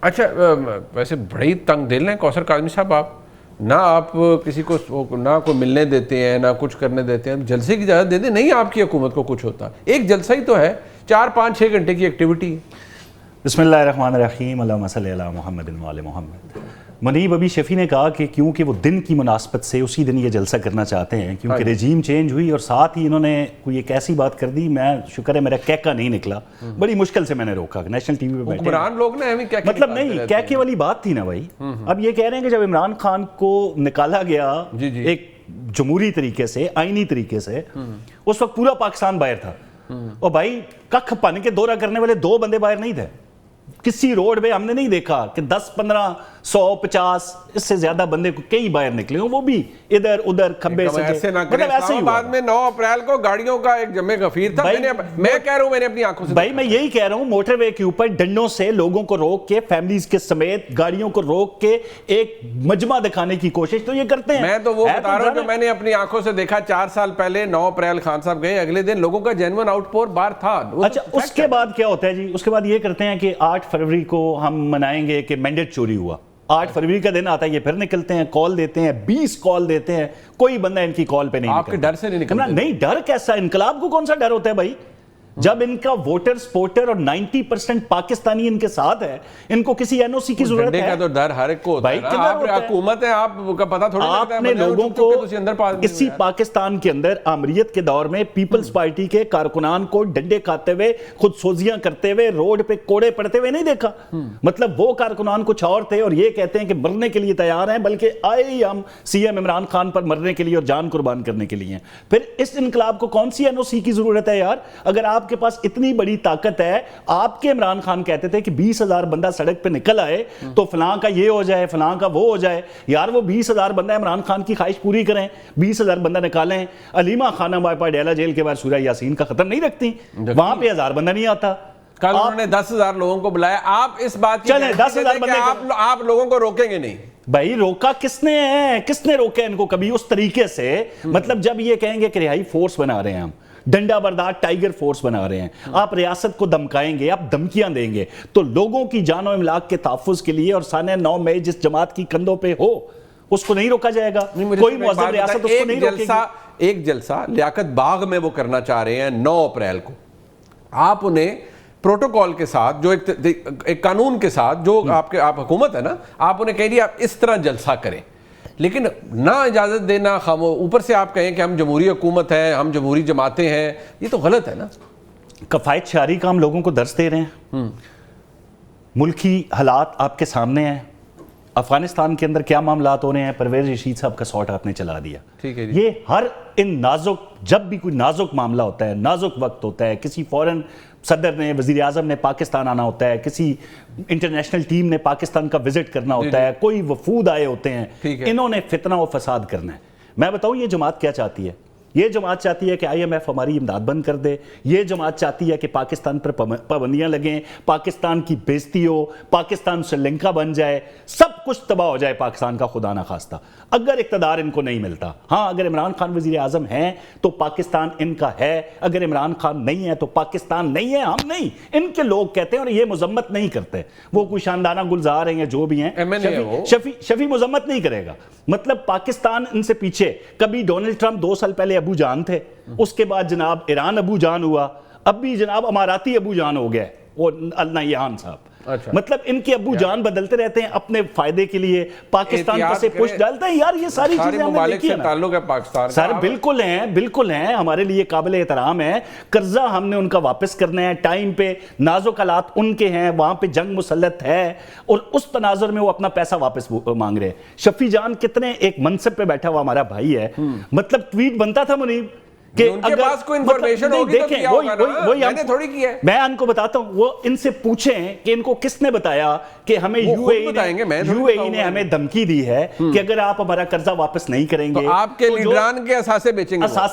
اچھا ویسے بڑے ہی تنگ دل ہیں کوثر کاظمی صاحب آپ، نہ آپ کسی کو نہ کوئی ملنے دیتے ہیں نہ کچھ کرنے دیتے ہیں، جلسے کی اجازت دیتے ہیں، نہیں آپ کی حکومت کو کچھ ہوتا، ایک جلسہ ہی تو ہے 4-5-6 گھنٹے کی ایکٹیویٹی. بسم اللہ الرحمن الرحیم، اللہم صلی علی محمد وعلی محمد. منیب ابھی شفیع نے کہا کہ کیونکہ وہ دن کی مناسبت سے اسی دن یہ جلسہ کرنا چاہتے ہیں کیونکہ رجیم چینج ہوئی اور ساتھ ہی انہوں نے کوئی ایک ایسی بات کر دی، میں شکر ہے میرا کہکا نہیں نکلا، بڑی مشکل سے میں نے روکا. نیشنل ٹی وی پہ بیٹھے حکمران لوگ نا مطلب نہیں کہکے والی بات تھی نا بھائی. اب یہ کہہ رہے ہیں کہ جب عمران خان کو نکالا گیا ایک جمہوری طریقے سے، آئینی طریقے سے، اس وقت پورا پاکستان باہر تھا، اور بھائی ککھ پن کے دورہ کرنے والے 2 بندے باہر نہیں تھے. کسی روڈ پہ ہم نے نہیں دیکھا کہ 10-15-100-50 اس سے زیادہ بندے کو کئی باہر نکلے ہوں، وہ بھی ادھر ادھر کھمبے سے. مطلب ایسے ہی بعد میں 9 اپریل کو گاڑیوں کا ایک جمع غفیر تھا. میں کہہ رہا ہوں، میں نے اپنی آنکھوں سے بھائی میں یہی کہہ رہا ہوں، موٹر وے کے اوپر ڈنڈوں سے لوگوں کو روک کے، فیملیز کے سمیت گاڑیوں کو روک کے ایک مجمع دکھانے کی کوشش تو یہ کرتے ہیں. میں تو وہ بتا رہا ہوں کہ میں نے اپنی آنکھوں سے دیکھا 4 سال پہلے 9 اپریل خان صاحب گئے، اگلے دن لوگوں کا جینوئن آؤٹ پور باہر تھا. اچھا اس کے بعد کیا ہوتا ہے جی؟ اس کے بعد یہ کرتے ہیں کہ 8 فروری کو ہم منائیں گے کہ مینڈیٹ چوری ہوا. 8 فروری کا دن آتا ہے، یہ پھر نکلتے ہیں، کال دیتے ہیں، 20 کال دیتے ہیں، کوئی بندہ ان کی کال پہ نہیں. آپ کے ڈر سے نہیں نکلتا؟ نہیں ڈر کیسا؟ انقلاب کو کون سا ڈر ہوتا ہے بھائی؟ جب ان کا ووٹر سپورٹر اور 90% پاکستانی ان کے ساتھ ہے، ان کو کسی این او سی کی ضرورت ہے؟ ڈنڈے کا تو ڈر ہر ایک کو ہوتا ہے. آپ حکومت ہے، آپ کا پتہ تھوڑا لگتا ہے. آپ نے لوگوں کو اسی پاکستان کے اندر آمریت کے دور میں پیپلز پارٹی کے کارکنان کو ڈنڈے کھاتے ہوئے، خود سوزیاں کرتے ہوئے، روڈ پہ کوڑے پڑتے ہوئے نہیں دیکھا. مطلب وہ کارکنان کچھ اور تھے اور یہ کہتے ہیں کہ مرنے کے لیے تیار ہیں، بلکہ آئے ہی ہم سی ایم عمران خان پر مرنے کے لیے اور جان قربان کرنے کے لیے ہیں. پھر اس انقلاب کو کون سی این او سی کی ضرورت ہے یار؟ اگر آپ کے پاس اتنی بڑی طاقت ہے، آپ کے عمران خان کہتے تھے کہ 20,000 بندہ سڑک پہ نکل آئے تو فلاں کا یہ ہو جائے، فلاں کا وہ ہو جائے. یار وہ 20,000 بندہ عمران خان کی خواہش پوری کریں، 20,000 بندہ نکالیں. علیمہ خانم باپا ڈیلا جیل کے بعد سورہ یاسین کا ختم نہیں رکھتی، وہاں پہ 1000 بندہ نہیں آتا. کل انہوں نے 10,000 لوگوں کو بلایا. آپ اس بات کی چلیں 10,000 بندے آپ لوگوں کو روکیں گے نہیں. بھائی روکا کس نے ہے؟ کس نے روکا ان کو کبھی اس طریقے سے؟ مطلب جب یہ کہیں گے کہ رہائی فورس بنا رہے ہیں، ہم ڈنڈا بردار ٹائیگر فورس بنا رہے ہیں، آپ ریاست کو دمکائیں گے، آپ دھمکیاں دیں گے، تو لوگوں کی جان و املاک کے تحفظ کے لیے اور سانحہ 9 مئی جس جماعت کی کندھوں پہ ہو اس کو نہیں روکا جائے گا. کوئی معذب ریاست اس کو نہیں روکے گی. ایک جلسہ لیاقت باغ میں وہ کرنا چاہ رہے ہیں 9 اپریل کو. آپ انہیں پروٹوکول کے ساتھ، جو ایک قانون کے ساتھ، جو آپ حکومت ہے نا، آپ انہیں کہہ دیا آپ اس طرح جلسہ کریں، لیکن نہ اجازت دینا، اوپر سے آپ کہیں کہ ہم جمہوری حکومت ہیں، ہم جمہوری جماعتیں ہیں. یہ تو غلط ہے نا. کفایت شعاری کا ہم لوگوں کو درس دے رہے ہیں. ملکی حالات آپ کے سامنے ہیں. افغانستان کے اندر کیا معاملات ہو رہے ہیں، پرویز رشید صاحب کا سوٹ آپ نے چلا دیا. یہ ہر ان نازک، جب بھی کوئی نازک معاملہ ہوتا ہے، نازک وقت ہوتا ہے، کسی فورن صدر نے، وزیر اعظم نے پاکستان آنا ہوتا ہے، کسی انٹرنیشنل ٹیم نے پاکستان کا وزٹ کرنا ہوتا ہے، کوئی وفود آئے ہوتے ہیں، انہوں نے فتنہ و فساد کرنا ہے. میں بتاؤں یہ جماعت کیا چاہتی ہے؟ یہ جماعت چاہتی ہے کہ آئی ایم ایف ہماری امداد بند کر دے. یہ جماعت چاہتی ہے کہ پاکستان پر پابندیاں لگیں، پاکستان کی بےزتی ہو، پاکستان سری لنکا بن جائے، سب کچھ تباہ ہو جائے پاکستان کا، خدا نہ خواستہ، اگر اقتدار ان کو نہیں ملتا. ہاں اگر عمران خان وزیر اعظم ہیں تو پاکستان ان کا ہے، اگر عمران خان نہیں ہے تو پاکستان نہیں ہے. ہم نہیں، ان کے لوگ کہتے ہیں، اور یہ مذمت نہیں کرتے. وہ کوئی شاندانہ گلزار ہیں یا جو بھی ہیں، شفیع مذمت نہیں کرے گا. مطلب پاکستان ان سے پیچھے. کبھی ڈونلڈ ٹرمپ 2 سال پہلے ابو جان تھے، اس کے بعد جناب ایران ابو جان ہوا، اب بھی جناب اماراتی ابو جان ہو گئے وہ النیان صاحب. مطلب ان کے ابو جان بدلتے رہتے ہیں اپنے فائدے کے لیے، پاکستان پر سے پش ڈالتے ہیں. یار یہ ساری چیزیں ہم نے دیکھی ہیں سر. بالکل ہیں ہمارے لیے قابل احترام ہے. قرضہ ہم نے ان کا واپس کرنا ہے ٹائم پہ. نازک حالات ان کے ہیں، وہاں پہ جنگ مسلط ہے اور اس تناظر میں وہ اپنا پیسہ واپس مانگ رہے ہیں. شفیع جان کتنے ایک منصب پہ بیٹھا ہوا ہمارا بھائی ہے. مطلب ٹویٹ بنتا تھا منیب کہ ان کے پاس کوئی انفارمیشن ہوگی تو کیا ہوگا نا، میں نے تھوڑی کیا ہے. میں ان کو بتاتا ہوں، وہ ان سے پوچھیں کہ ان کو کس نے بتایا کہ ہمیں یو اے ای نے ہمیں دھمکی دی ہے کہ اگر آپ ہمارا قرضہ واپس نہیں کریں گے آپ کے لیڈران کے اثاثے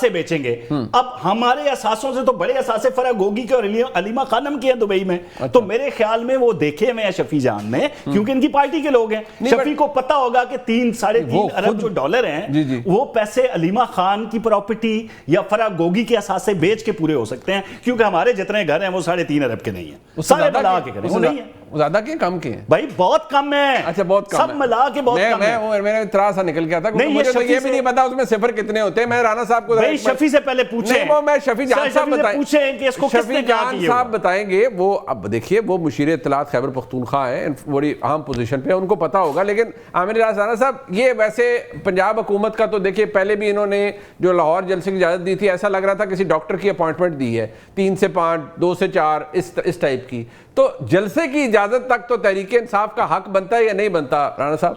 بیچیں گے. اب ہمارے اثاثوں سے تو بڑے اثاثے فرح گوگی کے اور علیمہ خانم کے ہیں دبئی میں. تو میرے خیال میں وہ دیکھے ہوئے ہیں شفیع جان نے، کیونکہ ان کی پارٹی کے لوگ ہیں. شفیع کو پتا ہوگا کہ 3-3.5 ارب جو ڈالر ہیں وہ پیسے علیمہ خان کی پراپرٹی یا فرح گوگی کے اثاثے بیچ کے پورے ہو سکتے ہیں، کیونکہ ہمارے جتنے گھر ہیں وہ 3.5 ارب کے نہیں ہیں، سارے بلا کے کریں وہ نہیں ہیں. زیادہ کے کم کے ہیں بھائی بہت کم ہے. اچھا بہت کم سب ملا کے بہت کم ہے. میرا اعتراض سا نکل گیا تھا کہ مجھے تو یہ بھی نہیں پتا اس میں صفر کتنے ہوتے ہیں. میں رانا صاحب کو بھائی شفیع سے پہلے پوچھیں. نہیں وہ میں شفیع جان صاحب بتائیں, پوچھیں کہ اس کو کس نے کہا کہ صاحب بتائیں گے. وہ اب دیکھیے وہ مشیر اطلاعات خیبر پختونخوا ہیں, بڑی اہم پوزیشن پہ, ان کو پتا ہوگا. لیکن عامر رانا صاحب یہ ویسے پنجاب حکومت کا تو دیکھیے پہلے بھی انہوں نے جو لاہور جلسے کی اجازت دی تھی ایسا لگ رہا تھا کسی ڈاکٹر کی اپوائنٹمنٹ دی ہے, 3 سے 5 2 سے 4 اس ٹائپ کی. تو جلسے کی اجازت تک تو تحریک انصاف کا حق بنتا ہے یا نہیں بنتا رانا صاحب؟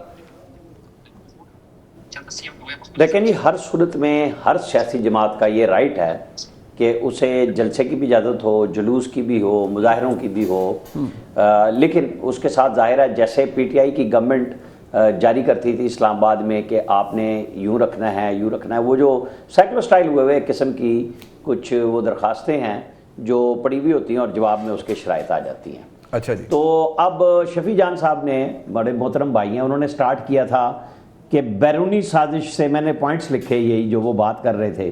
لیکن جی ہر صورت میں ہر سیاسی جماعت کا یہ رائٹ ہے کہ اسے جلسے کی بھی اجازت ہو, جلوس کی بھی ہو, مظاہروں کی بھی ہو, لیکن اس کے ساتھ ظاہر ہے جیسے پی ٹی آئی کی گورنمنٹ جاری کرتی تھی اسلام آباد میں کہ آپ نے یوں رکھنا ہے یوں رکھنا ہے, وہ جو سیکولر سٹائل ہوئے ایک قسم کی کچھ وہ درخواستیں ہیں جو پڑی ہوئی ہوتی ہیں اور جواب میں اس کے شرائط آ جاتی ہیں. اچھا جی. تو اب شفیع جان صاحب نے, بڑے محترم بھائی ہیں, انہوں نے سٹارٹ کیا تھا کہ بیرونی سازش سے, میں نے پوائنٹس لکھے یہی جو وہ بات کر رہے تھے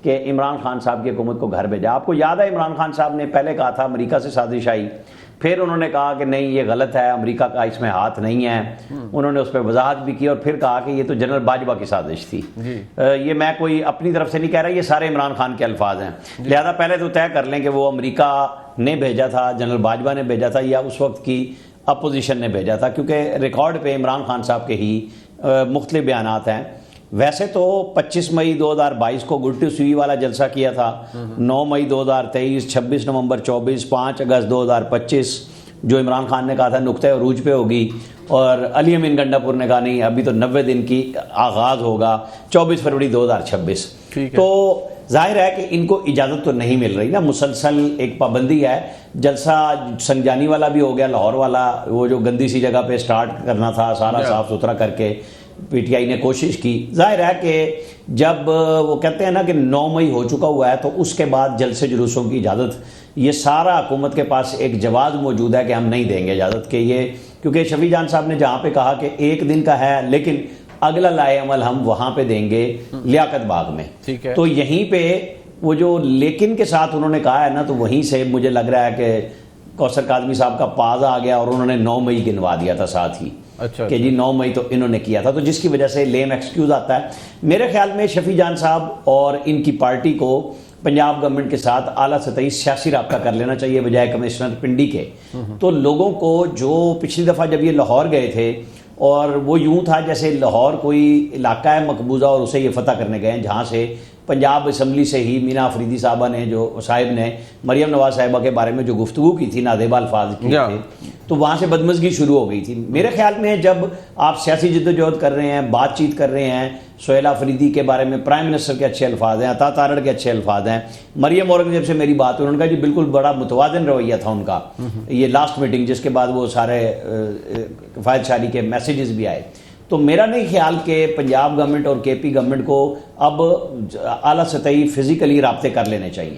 کہ عمران خان صاحب کی حکومت کو گھر بھیجا. آپ کو یاد ہے عمران خان صاحب نے پہلے کہا تھا امریکہ سے سازش آئی, پھر انہوں نے کہا کہ نہیں یہ غلط ہے, امریکہ کا اس میں ہاتھ نہیں ہے. انہوں نے اس پہ وضاحت بھی کی اور پھر کہا کہ یہ تو جنرل باجوہ کی سازش تھی. یہ میں کوئی اپنی طرف سے نہیں کہہ رہا, یہ سارے عمران خان کے الفاظ ہیں. لہذا پہلے تو طے کر لیں کہ وہ امریکہ نے بھیجا تھا, جنرل باجوہ نے بھیجا تھا, یا اس وقت کی اپوزیشن نے بھیجا تھا, کیونکہ ریکارڈ پہ عمران خان صاحب کے ہی مختلف بیانات ہیں. ویسے تو 25 مئی 2022 کو گڈ ٹو سوئی والا جلسہ کیا تھا, 9 مئی 2023, 26 نومبر 24, 5 اگست 2025 جو عمران خان نے کہا تھا نقطۂ عروج پہ ہوگی, اور علی امین گنڈا پور نے کہا نہیں ابھی تو 90 دن کی آغاز ہوگا 24 فروری 2026. تو ظاہر ہے کہ ان کو اجازت تو نہیں مل رہی نا, مسلسل ایک پابندی ہے. جلسہ سنجانی والا بھی ہو گیا, لاہور والا وہ جو گندی سی جگہ پہ سٹارٹ کرنا تھا, سارا صاف ستھرا کر کے پی ٹی آئی نے کوشش کی. ظاہر ہے کہ جب وہ کہتے ہیں نا کہ 9 مئی ہو چکا ہوا ہے تو اس کے بعد جلسے جلوسوں کی اجازت, یہ سارا حکومت کے پاس ایک جواز موجود ہے کہ ہم نہیں دیں گے اجازت. کہ یہ کیونکہ شفیع جان صاحب نے جہاں پہ کہا کہ 1 دن کا ہے لیکن اگلا لائے عمل ہم وہاں پہ دیں گے لیاقت باغ میں, تو یہیں پہ وہ جو لیکن کے ساتھ انہوں نے کہا ہے نا, تو وہیں سے مجھے لگ رہا ہے کہ کوثر کاظمی صاحب کا پاز آ گیا اور انہوں نے 9 مئی گنوا دیا تھا ساتھ ہی. اچھا کہ جی 9 مئی تو انہوں نے کیا تھا, تو جس کی وجہ سے لیم ایکسکیوز آتا ہے. میرے خیال میں شفیع جان صاحب اور ان کی پارٹی کو پنجاب گورنمنٹ کے ساتھ اعلیٰ سطحی سیاسی رابطہ کر لینا چاہیے بجائے کمشنر پنڈی کے. تو لوگوں کو جو پچھلی دفعہ جب یہ لاہور گئے تھے اور وہ یوں تھا جیسے لاہور کوئی علاقہ ہے مقبوضہ اور اسے یہ فتح کرنے گئے ہیں, جہاں سے پنجاب اسمبلی سے ہی مینا افریدی صاحبہ نے جو صاحب نے مریم نواز صاحبہ کے بارے میں جو گفتگو کی تھی نازیبہ الفاظ کی تھے, تو وہاں سے بدمزگی شروع ہو گئی تھی. میرے خیال میں جب آپ سیاسی جدوجہد کر رہے ہیں, بات چیت کر رہے ہیں, سہیل افریدی کے بارے میں پرائم منسٹر کے اچھے الفاظ ہیں, عطا تارڑ کے اچھے الفاظ ہیں, مریم اورنگزیب سے میری بات ہوئی, انہوں نے کہا جی بالکل بڑا متوازن رویہ تھا ان کا, یہ لاسٹ میٹنگ جس کے بعد وہ سارے کفایت شاری کے میسیجز بھی آئے. تو میرا نہیں خیال کہ پنجاب گورنمنٹ اور کے پی گورنمنٹ کو اب اعلیٰ سطحی فزیکلی رابطے کر لینے چاہیے.